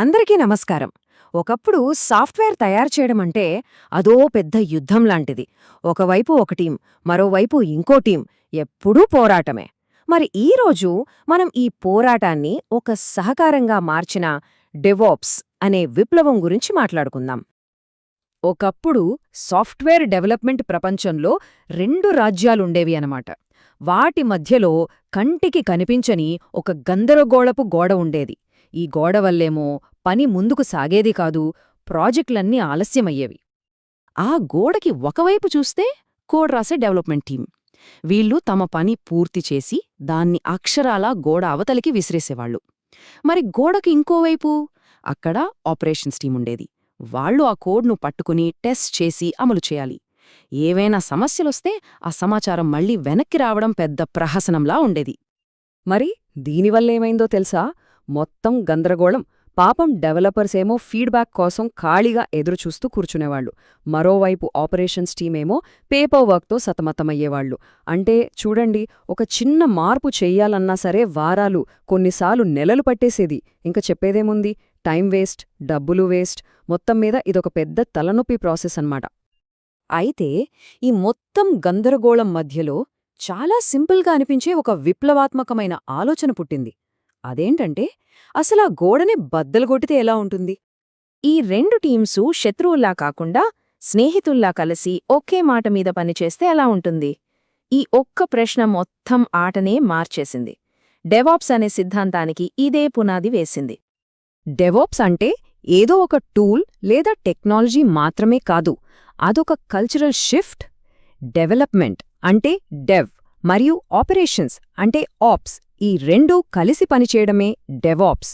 అందరికీ నమస్కారం. ఒకప్పుడు సాఫ్ట్‌వేర్ తయారు చేయడమంటే అదో పెద్ద యుద్ధం లాంటిది. ఒకవైపు ఒక టీం, మరోవైపు ఇంకో టీం, ఎప్పుడూ పోరాటమే. మరి ఈరోజు మనం ఈ పోరాటాన్ని ఒక సహకారంగా మార్చిన డెవాప్స్ అనే విప్లవం గురించి మాట్లాడుకుందాం. ఒకప్పుడు సాఫ్ట్‌వేర్ డెవలప్‌మెంట్ ప్రపంచంలో రెండు రాజ్యాలుండేవి అనమాట. వాటి మధ్యలో కంటికి కనిపించని ఒక గందరగోళపు గోడ ఉండేది. ఈ గోడ వల్లేమో పని ముందుకు సాగేది కాదు, ప్రాజెక్టులన్నీ ఆలస్యమయ్యేవి. ఆ గోడకి ఒకవైపు చూస్తే కోడ్ రాసే డెవలప్మెంట్ టీం. వీళ్ళు తమ పని పూర్తి చేసి దాన్ని అక్షరాలా గోడ అవతలికి విసిరేసేవాళ్లు. మరి గోడకి ఇంకోవైపు అక్కడ ఆపరేషన్స్ టీముండేది. వాళ్ళు ఆ కోడ్ను పట్టుకుని టెస్ట్ చేసి అమలు చేయాలి. ఏవైనా సమస్యలొస్తే ఆ సమాచారం మళ్లీ వెనక్కి రావడం పెద్ద ప్రహసనంలా ఉండేది. మరి దీనివల్లేమైందో తెలుసా? మొత్తం గందరగోళం. పాపం డెవలపర్సేమో ఫీడ్బ్యాక్ కోసం ఖాళీగా ఎదురుచూస్తూ కూర్చునేవాళ్లు. మరోవైపు ఆపరేషన్స్ టీమేమో పేపర్ వర్క్తో సతమతమయ్యేవాళ్లు. అంటే చూడండి, ఒక చిన్న మార్పు చెయ్యాలన్నా సరే వారాలు, కొన్నిసార్లు నెలలు పట్టేసేది. ఇంక చెప్పేదేముంది, టైం వేస్ట్, డబ్బులు వేస్ట్. మొత్తం మీద ఇదొక పెద్ద తలనొప్పి ప్రాసెస్ అన్నమాట. అయితే ఈ మొత్తం గందరగోళం మధ్యలో చాలా సింపుల్గా అనిపించే ఒక విప్లవాత్మకమైన ఆలోచన పుట్టింది. అదేంటంటే, అసలా గోడని బద్దలుగొట్టితే ఎలా ఉంటుంది? ఈ రెండు టీమ్సు శత్రువుల్లా కాకుండా స్నేహితుల్లా కలిసి ఒకే మాట మీద పనిచేస్తే ఎలా ఉంటుంది? ఈ ఒక్క ప్రశ్న మొత్తం ఆటనే మార్చేసింది. డెవాప్స్ అనే సిద్ధాంతానికి ఇదే పునాది వేసింది. డెవాప్స్ అంటే ఏదో ఒక టూల్ లేదా టెక్నాలజీ మాత్రమే కాదు, అదొక కల్చరల్ షిఫ్ట్. డెవలప్మెంట్ అంటే డెవ్ మరియు ఆపరేషన్స్ అంటే ఆప్స్, ఈ రెండూ కలిసి పనిచేయడమే డెవాప్స్.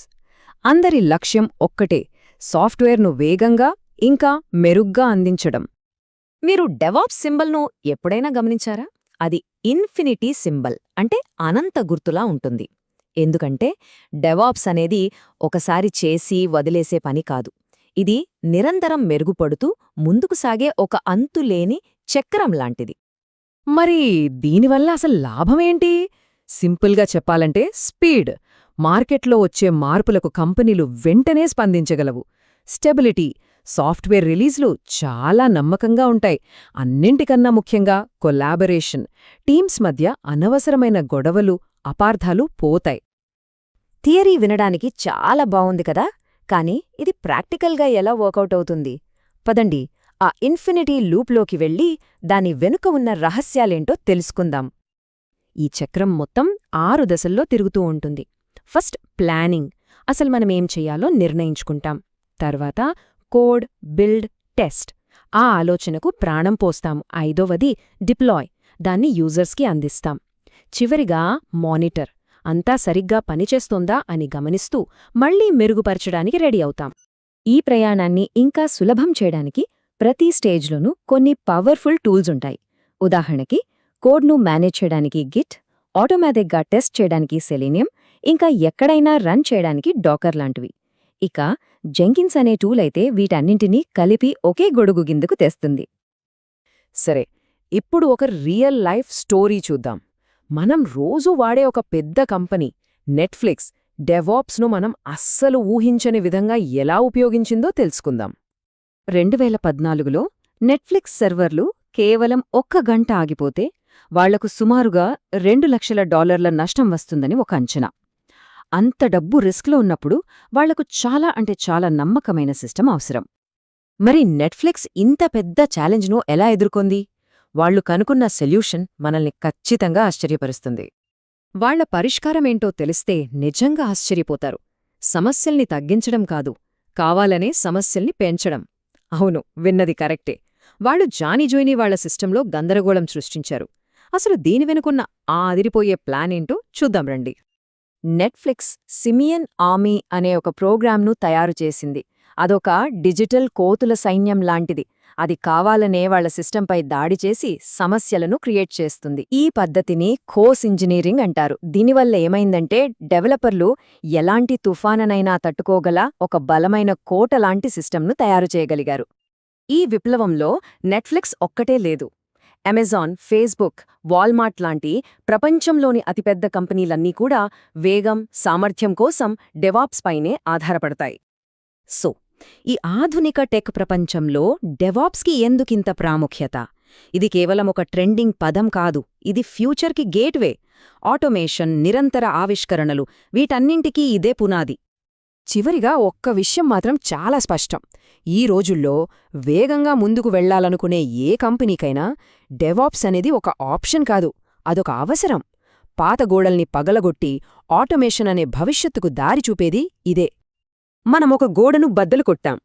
అందరి లక్ష్యం ఒక్కటే, సాఫ్ట్వేర్ను వేగంగా ఇంకా మెరుగ్గా అందించడం. మీరు డెవాప్స్ సింబల్ను ఎప్పుడైనా గమనించారా? అది ఇన్ఫినిటీ సింబల్, అంటే అనంత గుర్తులా ఉంటుంది. ఎందుకంటే డెవాప్స్ అనేది ఒకసారి చేసి వదిలేసే పని కాదు. ఇది నిరంతరం మెరుగుపడుతూ ముందుకు సాగే ఒక అంతులేని చక్రం లాంటిది. మరి దీనివల్ల అసలు లాభమేంటి? సింపుల్గా చెప్పాలంటే స్పీడ్. మార్కెట్లో వచ్చే మార్పులకు కంపెనీలు వెంటనే స్పందించగలవు. స్టెబిలిటీ. సాఫ్ట్వేర్ రిలీజ్లు చాలా నమ్మకంగా ఉంటాయి. అన్నింటికన్నా ముఖ్యంగా కొలాబరేషన్. టీమ్స్ మధ్య అనవసరమైన గొడవలు, అపార్థాలు పోతాయి. థియరీ వినడానికి చాలా బావుంది కదా, కానీ ఇది ప్రాక్టికల్గా ఎలా వర్కౌట్ అవుతుంది? పదండి, ఆ ఇన్ఫినిటీ లూప్లోకి వెళ్ళి దాని వెనుక ఉన్న రహస్యాలేంటో తెలుసుకుందాం. ఈ చక్రం మొత్తం 6 దశల్లో తిరుగుతూ ఉంటుంది. ఫస్ట్ ప్లానింగ్, అసలు మనమేం చెయ్యాలో నిర్ణయించుకుంటాం. తర్వాత కోడ్, బిల్డ్, టెస్ట్, ఆ ఆలోచనకు ప్రాణం పోస్తాం. 5వది డిప్లాయ్, దాన్ని యూజర్స్కి అందిస్తాం. చివరిగా మానిటర్, అంతా సరిగ్గా పనిచేస్తోందా అని గమనిస్తూ మళ్లీ మెరుగుపరచడానికి రెడీ అవుతాం. ఈ ప్రయాణాన్ని ఇంకా సులభం చేయడానికి ప్రతి స్టేజ్లోనూ కొన్ని పవర్ఫుల్ టూల్స్ ఉంటాయి. ఉదాహరణకి కోడ్ను మేనేజ్ చేయడానికి గిట్, ఆటోమేటిక్గా టెస్ట్ చేయడానికి సెలీనియం, ఇంకా ఎక్కడైనా రన్ చేయడానికి డాకర్ లాంటివి. ఇక జెంకిన్స్ అనే టూల్ అయితే వీటన్నింటినీ కలిపి ఒకే గొడుగు కిందకు తెస్తుంది. సరే, ఇప్పుడు ఒక రియల్ లైఫ్ స్టోరీ చూద్దాం. మనం రోజూ వాడే ఒక పెద్ద కంపెనీ నెట్ఫ్లిక్స్ డెవాప్స్ను మనం అస్సలు ఊహించని విధంగా ఎలా ఉపయోగించిందో తెలుసుకుందాం. 2014లో నెట్ఫ్లిక్స్ సర్వర్లు కేవలం 1 గంట ఆగిపోతే వాళ్లకు సుమారుగా $2 లక్షల నష్టం వస్తుందని ఒక అంచనా. అంత డబ్బు రిస్క్లో ఉన్నప్పుడు వాళ్లకు చాలా నమ్మకమైన సిస్టమ్ అవసరం. మరి నెట్ఫ్లిక్స్ ఇంత పెద్ద ఛాలెంజ్ను ఎలా ఎదుర్కొంది? వాళ్లు కనుక్కున్న సొల్యూషన్ మనల్ని ఖచ్చితంగా ఆశ్చర్యపరుస్తుంది. వాళ్ల పరిష్కారమేంటో తెలిస్తే నిజంగా ఆశ్చర్యపోతారు. సమస్యల్ని తగ్గించడం కాదు, కావాలనే సమస్యల్ని పెంచడం. అవును, విన్నది కరెక్టే. వాళ్లు జానీజోయిని వాళ్ల సిస్టంలో గందరగోళం సృష్టించారు. అసలు దీని వెనుకున్న ఆ అదిరిపోయే ప్లానేంటో చూద్దాం రండి. నెట్ఫ్లిక్స్ సిమియన్ ఆర్మీ అనే ఒక ప్రోగ్రాంను తయారుచేసింది. అదొక డిజిటల్ కోతుల సైన్యం లాంటిది. అది కావాలనే వాళ్ల సిస్టంపై దాడి చేసి సమస్యలను క్రియేట్ చేస్తుంది. ఈ పద్ధతిని కోస్ ఇంజనీరింగ్ అంటారు. దీనివల్ల ఏమైందంటే డెవలపర్లు ఎలాంటి తుఫాననైనా తట్టుకోగల ఒక బలమైన కోటలాంటి సిస్టంను తయారు చేయగలిగారు. ఈ విప్లవంలో నెట్ఫ్లిక్స్ ఒక్కటే లేదు. అమెజాన్, ఫేస్బుక్, వాల్మార్ట్ లాంటి ప్రపంచంలోని అతిపెద్ద కంపెనీలన్నీ కూడా వేగం, సామర్థ్యం కోసం డెవాప్స్ పైనే ఆధారపడతాయి. సో ఈ ఆధునిక టెక్ ప్రపంచంలో డెవాప్స్కి ఎందుకింత ప్రాముఖ్యత? ఇది కేవలం ఒక ట్రెండింగ్ పదం కాదు, ఇది ఫ్యూచర్కి గేట్వే. ఆటోమేషన్, నిరంతర ఆవిష్కరణలు, వీటన్నింటికీ ఇదే పునాది. చివరిగా ఒక్క విషయం మాత్రం చాలా స్పష్టం. ఈ రోజుల్లో వేగంగా ముందుకు వెళ్లాలనుకునే ఏ కంపెనీకైనా డెవాప్స్ అనేది ఒక ఆప్షన్ కాదు, అదొక అవసరం. పాత గోడల్ని పగలగొట్టి ఆటోమేషన్ అనే భవిష్యత్తుకు దారి చూపేది ఇదే. మనమొక గోడను బద్దలు కొట్టాం.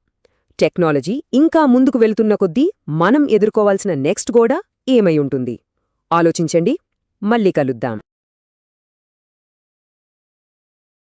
టెక్నాలజీ ఇంకా ముందుకు వెళ్తున్న కొద్దీ మనం ఎదుర్కోవాల్సిన నెక్స్ట్ గోడ ఏమై ఉంటుంది? ఆలోచించండి. మళ్ళీ కలుద్దాం.